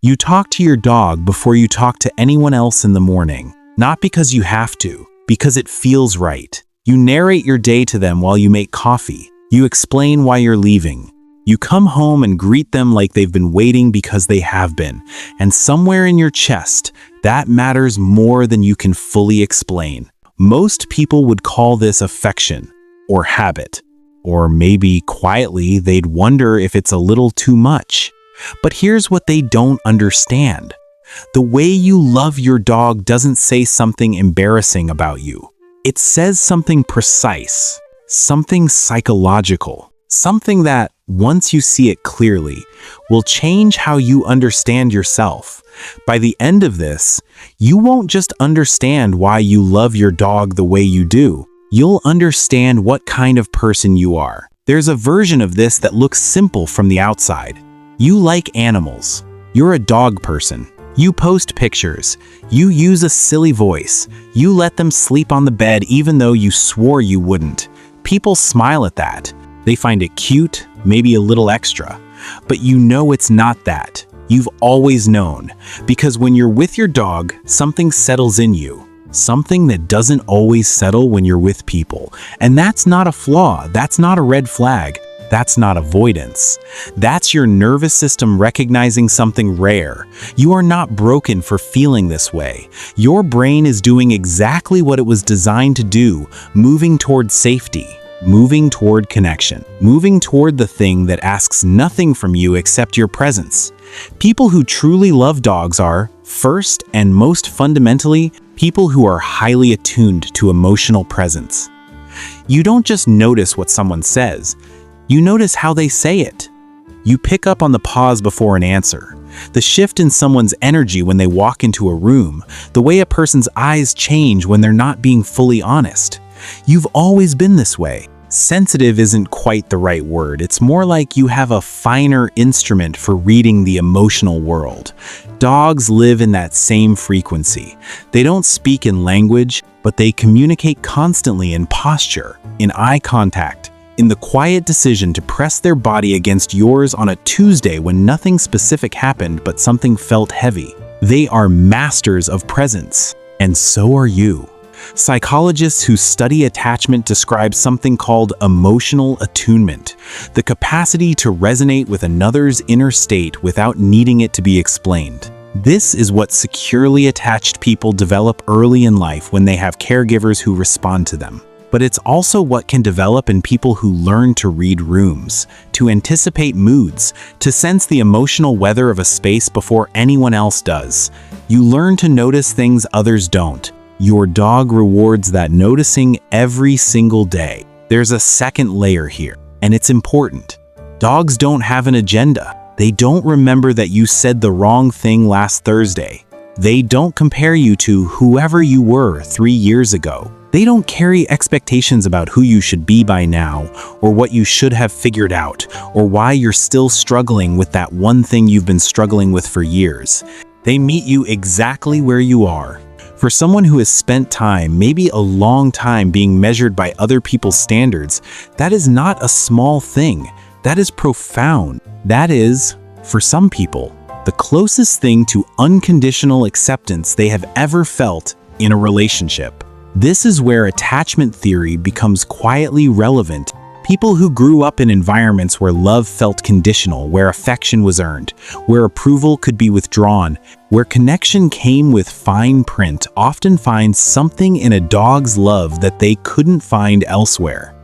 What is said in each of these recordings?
You talk to your dog before you talk to anyone else in the morning, not because you have to, because it feels right. You narrate your day to them while you make coffee. You explain why you're leaving. You come home and greet them like they've been waiting because they have been. And somewhere in your chest, that matters more than you can fully explain. Most people would call this affection or habit. Or maybe quietly they'd wonder if it's a little too much. But here's what they don't understand. The way you love your dog doesn't say something embarrassing about you. It says something precise, something psychological, something that, once you see it clearly, will change how you understand yourself. By the end of this, you won't just understand why you love your dog the way you do. You'll understand what kind of person you are. There's a version of this that looks simple from the outside. You like animals. You're a dog person. You post pictures. You use a silly voice. You let them sleep on the bed even though you swore you wouldn't. People smile at that. They find it cute, maybe a little extra. But you know it's not that. You've always known. Because when you're with your dog, something settles in you. Something that doesn't always settle when you're with people. And that's not a flaw. That's not a red flag. That's not avoidance. That's your nervous system recognizing something rare. You are not broken for feeling this way. Your brain is doing exactly what it was designed to do, moving toward safety, moving toward connection, moving toward the thing that asks nothing from you except your presence. People who truly love dogs are, first and most fundamentally, people who are highly attuned to emotional presence. You don't just notice what someone says. You notice how they say it. You pick up on the pause before an answer, the shift in someone's energy when they walk into a room, the way a person's eyes change when they're not being fully honest. You've always been this way. Sensitive isn't quite the right word. It's more like you have a finer instrument for reading the emotional world. Dogs live in that same frequency. They don't speak in language, but they communicate constantly in posture, in eye contact, in the quiet decision to press their body against yours on a Tuesday when nothing specific happened but something felt heavy. They are masters of presence, and so are you. Psychologists who study attachment describe something called emotional attunement, the capacity to resonate with another's inner state without needing it to be explained. This is what securely attached people develop early in life when they have caregivers who respond to them. But it's also what can develop in people who learn to read rooms, to anticipate moods, to sense the emotional weather of a space before anyone else does. You learn to notice things others don't. Your dog rewards that noticing every single day. There's a second layer here, and it's important. Dogs don't have an agenda. They don't remember that you said the wrong thing last Thursday. They don't compare you to whoever you were 3 years ago. They don't carry expectations about who you should be by now, or what you should have figured out, or why you're still struggling with that one thing you've been struggling with for years. They meet you exactly where you are. For someone who has spent time, maybe a long time, being measured by other people's standards, that is not a small thing. That is profound. That is, for some people, the closest thing to unconditional acceptance they have ever felt in a relationship. This is where attachment theory becomes quietly relevant. People who grew up in environments where love felt conditional, where affection was earned, where approval could be withdrawn, where connection came with fine print, often find something in a dog's love that they couldn't find elsewhere.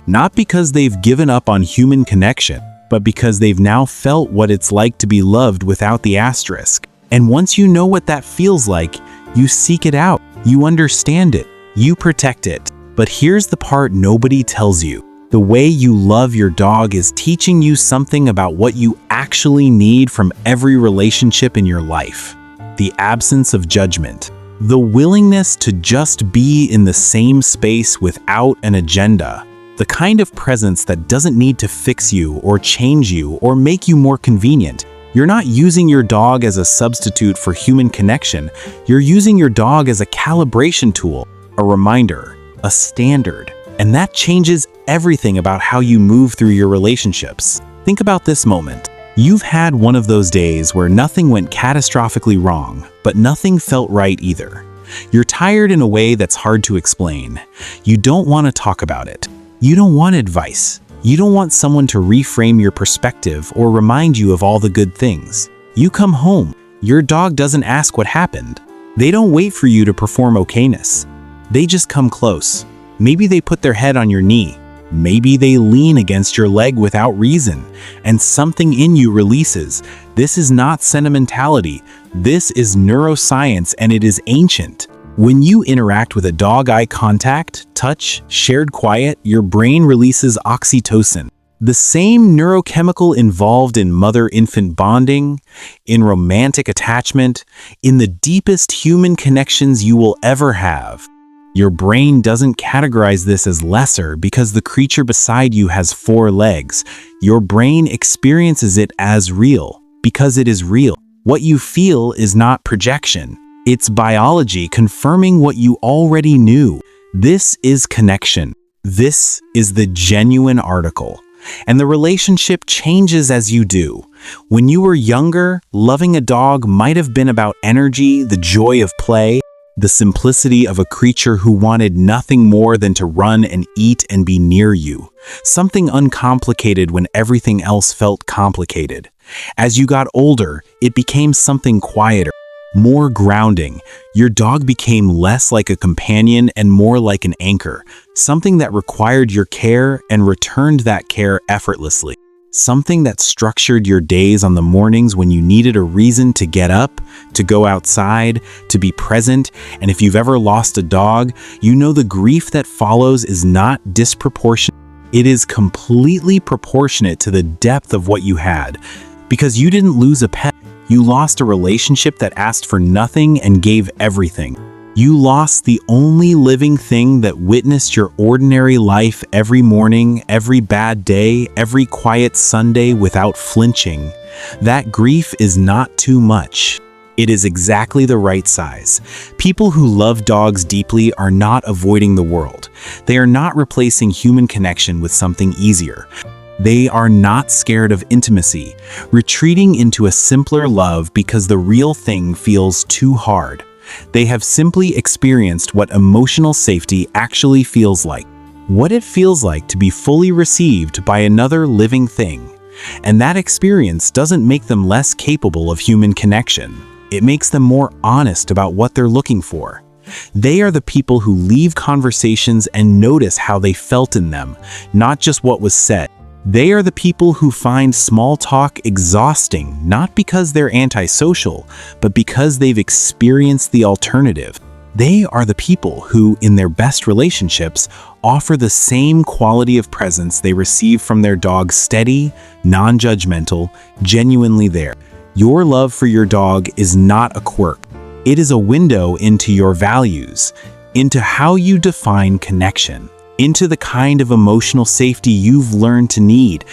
Not because they've given up on human connection, but because they've now felt what it's like to be loved without the asterisk. And once you know what that feels like, you seek it out, you understand it, you protect it. But here's the part nobody tells you. The way you love your dog is teaching you something about what you actually need from every relationship in your life. The absence of judgment. The willingness to just be in the same space without an agenda. The kind of presence that doesn't need to fix you or change you or make you more convenient. You're not using your dog as a substitute for human connection. You're using your dog as a calibration tool, a reminder, a standard. And that changes everything about how you move through your relationships. Think about this moment. You've had one of those days where nothing went catastrophically wrong, but nothing felt right either. You're tired in a way that's hard to explain. You don't want to talk about it. You don't want advice. You don't want someone to reframe your perspective or remind you of all the good things. You come home. Your dog doesn't ask what happened. They don't wait for you to perform okayness. They just come close. Maybe they put their head on your knee. Maybe they lean against your leg without reason, and something in you releases. This is not sentimentality. This is neuroscience, and it is ancient. When you interact with a dog, eye contact, touch, shared quiet, your brain releases oxytocin. The same neurochemical involved in mother-infant bonding, in romantic attachment, in the deepest human connections you will ever have. Your brain doesn't categorize this as lesser because the creature beside you has 4 legs. Your brain experiences it as real because it is real. What you feel is not projection. It's biology confirming what you already knew. This is connection. This is the genuine article. And the relationship changes as you do. When you were younger, loving a dog might have been about energy, the joy of play, the simplicity of a creature who wanted nothing more than to run and eat and be near you. Something uncomplicated when everything else felt complicated. As you got older, it became something quieter, more grounding. Your dog became less like a companion and more like an anchor, something that required your care and returned that care effortlessly. Something that structured your days on the mornings when you needed a reason to get up, to go outside, to be present. And if you've ever lost a dog, you know the grief that follows is not disproportionate. It is completely proportionate to the depth of what you had. Because you didn't lose a pet, you lost a relationship that asked for nothing and gave everything. You lost the only living thing that witnessed your ordinary life every morning, every bad day, every quiet Sunday without flinching. That grief is not too much. It is exactly the right size. People who love dogs deeply are not avoiding the world. They are not replacing human connection with something easier. They are not scared of intimacy, retreating into a simpler love because the real thing feels too hard. They have simply experienced what emotional safety actually feels like, what it feels like to be fully received by another living thing. And that experience doesn't make them less capable of human connection. It makes them more honest about what they're looking for. They are the people who leave conversations and notice how they felt in them, not just what was said. They are the people who find small talk exhausting, not because they're antisocial, but because they've experienced the alternative. They are the people who, in their best relationships, offer the same quality of presence they receive from their dog: steady, non-judgmental, genuinely there. Your love for your dog is not a quirk. It is a window into your values, into how you define connection, into the kind of emotional safety you've learned to need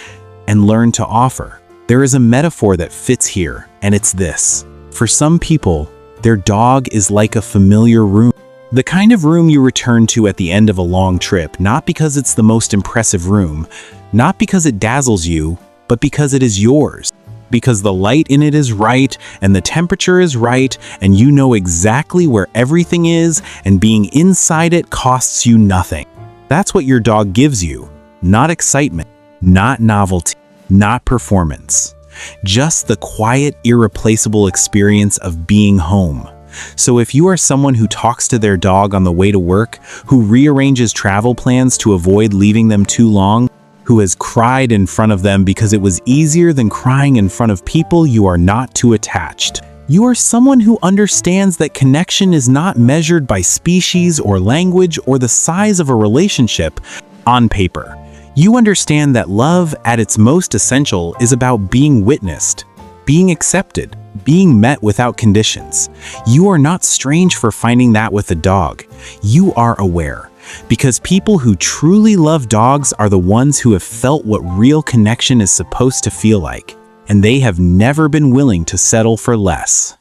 and learned to offer. There is a metaphor that fits here, and it's this. For some people, their dog is like a familiar room. The kind of room you return to at the end of a long trip, not because it's the most impressive room, not because it dazzles you, but because it is yours. Because the light in it is right, and the temperature is right, and you know exactly where everything is, and being inside it costs you nothing. That's what your dog gives you. Not excitement, not novelty, not performance. Just the quiet, irreplaceable experience of being home. So if you are someone who talks to their dog on the way to work, who rearranges travel plans to avoid leaving them too long, who has cried in front of them because it was easier than crying in front of people, you are not too attached. You are someone who understands that connection is not measured by species or language or the size of a relationship on paper. You understand that love, at its most essential, is about being witnessed, being accepted, being met without conditions. You are not strange for finding that with a dog. You are aware. Because people who truly love dogs are the ones who have felt what real connection is supposed to feel like. And they have never been willing to settle for less.